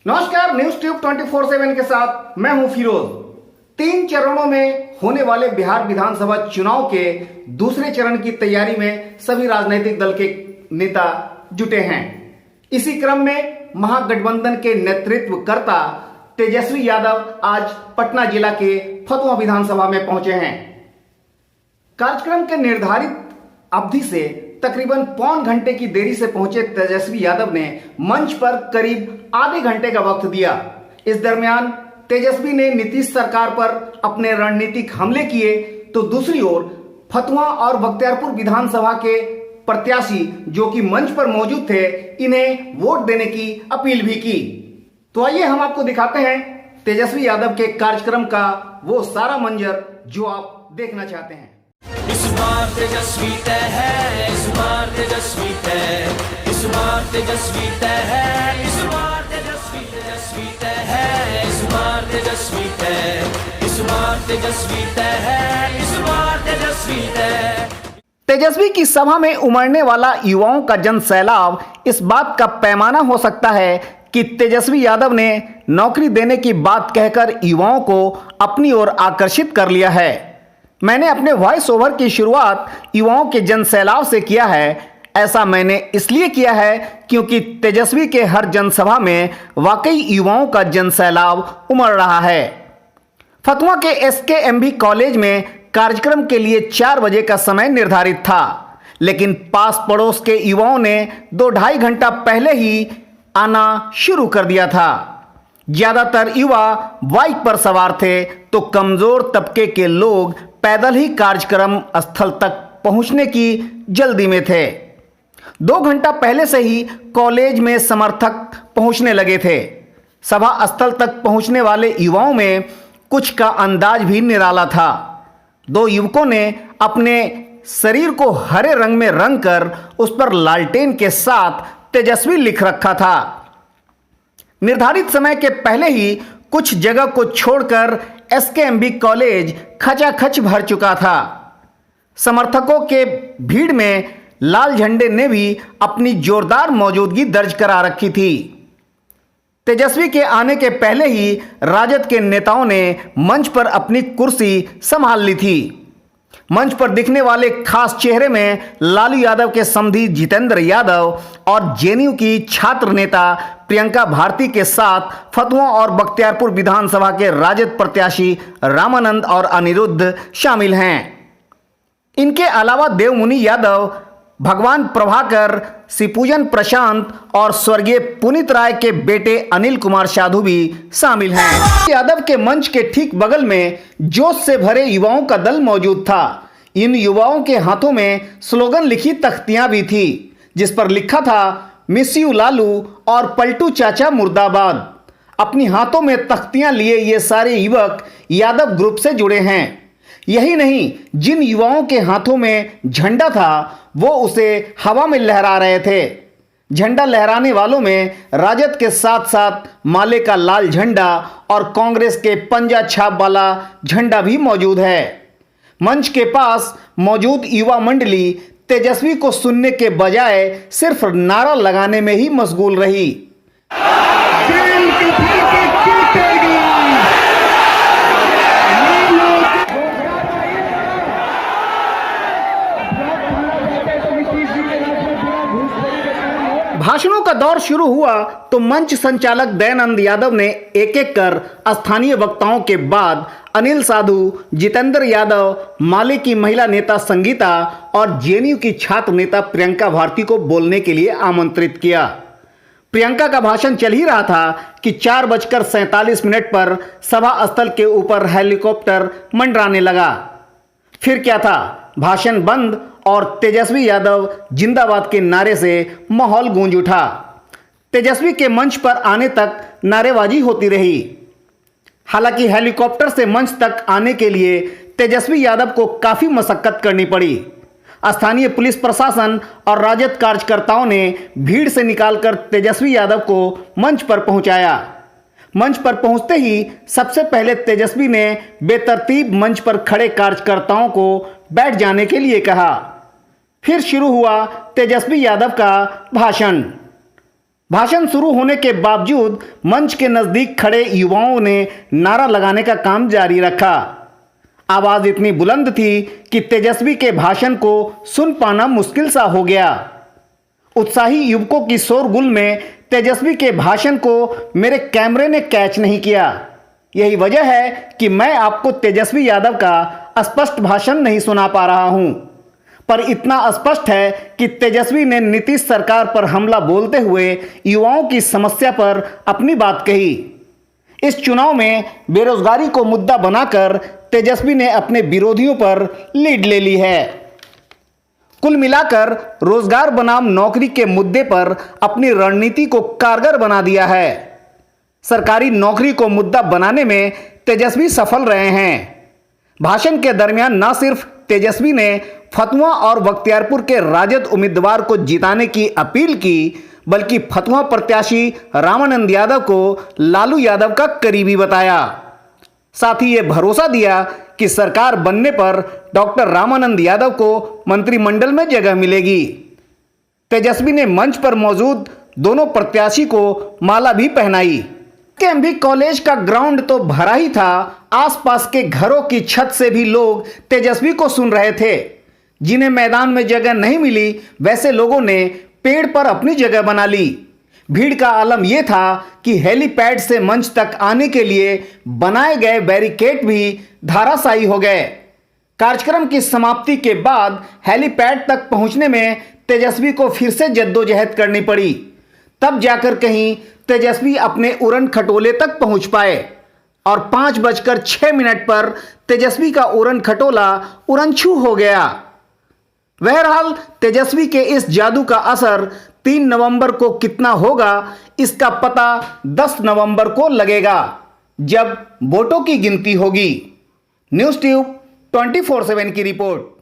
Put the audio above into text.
नमस्कार, news tube 24/7 के साथ मैं हूं फिरोज। 3 चरणों में होने वाले बिहार विधानसभा चुनाव के दूसरे चरण की तैयारी में सभी राजनीतिक दल के नेता जुटे हैं। इसी क्रम में महागठबंधन के नेतृत्वकर्ता तेजस्वी यादव आज पटना जिला के फतुहा विधानसभा में पहुंचे हैं। कार्यक्रम के निर्धारित अवधि से तकरीबन पौन घंटे की देरी से पहुंचे तेजस्वी यादव ने मंच पर करीब आधे घंटे का वक्त दिया। इस दरमियान तेजस्वी ने नीतीश सरकार पर अपने रणनीतिक हमले किए, तो दूसरी ओर फतुहा और बख्तियारपुर विधानसभा के प्रत्याशी जो कि मंच पर मौजूद थे, इन्हें वोट देने की अपील भी की। तो आइए हम आपको दिखाते हैं तेजस्वी यादव के कार्यक्रम का वो सारा मंजर जो आप देखना चाहते हैं। इस बार तेजस्वी तय है, इस बार तेजस्वी तय, इस बार तेजस्वी तय है, इस बार तेजस्वी तय है, इस बार तेजस्वी तय, इस बार तेजस्वी तय है, इस बार तेजस्वी तय। तेजस्वी की सभा में उमड़ने वाला युवाओं का जन सैलाब इस बात का पैमाना हो सकता है कि तेजस्वी यादव ने नौकरी देने की बात कहकर युवाओं को अपनी ओर आकर्षित कर लिया है। मैंने अपने वॉइस ओवर की शुरुआत युवाओं के जन सैलाब से किया है। ऐसा मैंने इसलिए किया है क्योंकि तेजस्वी के हर जनसभा में वाकई युवाओं का जन सैलाब उमड़ रहा है। फतुहा के SKMB कॉलेज में कार्यक्रम के लिए 4 बजे का समय निर्धारित था, लेकिन पास पड़ोस के युवाओं ने 2-2.5 घंटा पहले ही आना शुरू कर दिया था। ज्यादातर युवा बाइक पर सवार थे, तो कमजोर तबके के लोग पैदल ही कार्यक्रम स्थल तक पहुंचने की जल्दी में थे। 2 घंटा पहले से ही कॉलेज में समर्थक पहुंचने लगे थे। सभा स्थल तक पहुंचने वाले युवाओं में कुछ का अंदाज भी निराला था। 2 युवकों ने अपने शरीर को हरे रंग में रंग कर उस पर लालटेन के साथ तेजस्वी लिख रखा था। निर्धारित समय के पहले ही कुछ जगह को छोड़कर SKMB कॉलेज खचाखच भर चुका था। समर्थकों के भीड़ में लाल झंडे ने भी अपनी जोरदार मौजूदगी दर्ज करा रखी थी। तेजस्वी के आने के पहले ही राजद के नेताओं ने मंच पर अपनी कुर्सी संभाल ली थी। मंच पर दिखने वाले खास चेहरे में लालू यादव के समधी जितेंद्र यादव और JNU की छात्र नेता प्रियंका भारती के साथ फतुहा और बख्तियारपुर विधानसभा के राजद प्रत्याशी रामानंद और अनिरुद्ध शामिल हैं। इनके अलावा देवमुनि यादव, भगवान प्रभाकर, शिवपूजन प्रशांत और स्वर्गीय पुनीत राय के बेटे अनिल कुमार साधु भी शामिल हैं। यादव के मंच के ठीक बगल में जोश से भरे युवाओं का दल मौजूद था। इन युवाओं के हाथों में स्लोगन लिखी तख्तियां भी थी, जिस पर लिखा था मिस यू लालू और पलटू चाचा मुर्दाबाद। अपनी हाथों में तख्तियां लिए ये सारे युवक यादव ग्रुप से जुड़े हैं। यही नहीं, जिन युवाओं के हाथों में झंडा था वो उसे हवा में लहरा रहे थे। झंडा लहराने वालों में राजद के साथ साथ माले का लाल झंडा और कांग्रेस के पंजा छाप वाला झंडा भी मौजूद है। मंच के पास मौजूद युवा मंडली तेजस्वी को सुनने के बजाय सिर्फ नारा लगाने में ही मशगूल रही। भाषणों का दौर शुरू हुआ तो मंच संचालक दयानंद यादव ने एक एक कर स्थानीय वक्ताओं के बाद अनिल साधु, जितेंद्र यादव, माले की महिला नेता संगीता और JNU की छात्र नेता प्रियंका भारती को बोलने के लिए आमंत्रित किया। प्रियंका का भाषण चल ही रहा था कि 4:47 पर सभा स्थल के ऊपर हेलीकॉप्टर मंडराने लगा। फिर क्या था, भाषण बंद और तेजस्वी यादव जिंदाबाद के नारे से माहौल गूंज उठा। तेजस्वी के मंच पर आने तक नारेबाजी होती रही। हालांकि हेलीकॉप्टर से मंच तक आने के लिए तेजस्वी यादव को काफी मशक्कत करनी पड़ी। स्थानीय पुलिस प्रशासन और राजद कार्यकर्ताओं ने भीड़ से निकालकर तेजस्वी यादव को मंच पर पहुंचाया। मंच पर पहुंचते ही सबसे पहले तेजस्वी ने बेतरतीब मंच पर खड़े कार्यकर्ताओं को बैठ जाने के लिए कहा। फिर शुरू हुआ तेजस्वी यादव का भाषण। भाषण शुरू होने के बावजूद मंच के नजदीक खड़े युवाओं ने नारा लगाने का काम जारी रखा। आवाज इतनी बुलंद थी कि तेजस्वी के भाषण को सुन पाना मुश्किल सा हो गया। उत्साही युवकों की शोरगुल में तेजस्वी के भाषण को मेरे कैमरे ने कैच नहीं किया। यही वजह है कि मैं आपको तेजस्वी यादव का स्पष्ट भाषण नहीं सुना पा रहा हूं। पर इतना स्पष्ट है कि तेजस्वी ने नीतीश सरकार पर हमला बोलते हुए युवाओं की समस्या पर अपनी बात कही। इस चुनाव में बेरोजगारी को मुद्दा बनाकर तेजस्वी ने अपने विरोधियों पर लीड ले ली है। कुल मिलाकर रोजगार बनाम नौकरी के मुद्दे पर अपनी रणनीति को कारगर बना दिया है। सरकारी नौकरी को मुद्दा बनाने में तेजस्वी सफल रहे हैं। भाषण के दरमियान न सिर्फ तेजस्वी ने फतुहा और बख्तियारपुर के राजद उम्मीदवार को जिताने की अपील की, बल्कि फतुहा प्रत्याशी रामानंद यादव को लालू यादव का करीबी बताया। साथ ही ये भरोसा दिया कि सरकार बनने पर डॉक्टर रामानंद यादव को मंत्रिमंडल में जगह मिलेगी। तेजस्वी ने मंच पर मौजूद दोनों प्रत्याशी को माला भी पहनाई। केएमबी कॉलेज का ग्राउंड तो भरा ही था। आसपास के घरों की छत से भी लोग तेजस्वी को सुन रहे थे। जिन्हें मैदान में जगह नहीं मिली, वैसे लोगों ने पेड़ पर अपनी जगह बना ली। भीड़ का आलम यह था कि हेलीपैड से मंच तक आने के लिए बनाए गए बैरिकेड भी धाराशायी हो गए। कार्यक्रम की समाप्ति के बाद हेलीपैड तक पहुंचने में तेजस्वी को फिर से जद्दोजहद करनी पड़ी। तब जाकर कहीं तेजस्वी अपने उड़न खटोले तक पहुंच पाए और 5:06 पर तेजस्वी का उड़न खटोला उड़नछू हो गया। बहरहाल तेजस्वी के इस जादू का असर 3 नवंबर को कितना होगा, इसका पता 10 नवंबर को लगेगा, जब वोटों की गिनती होगी। न्यूज़ ट्यूब 24/7 की रिपोर्ट।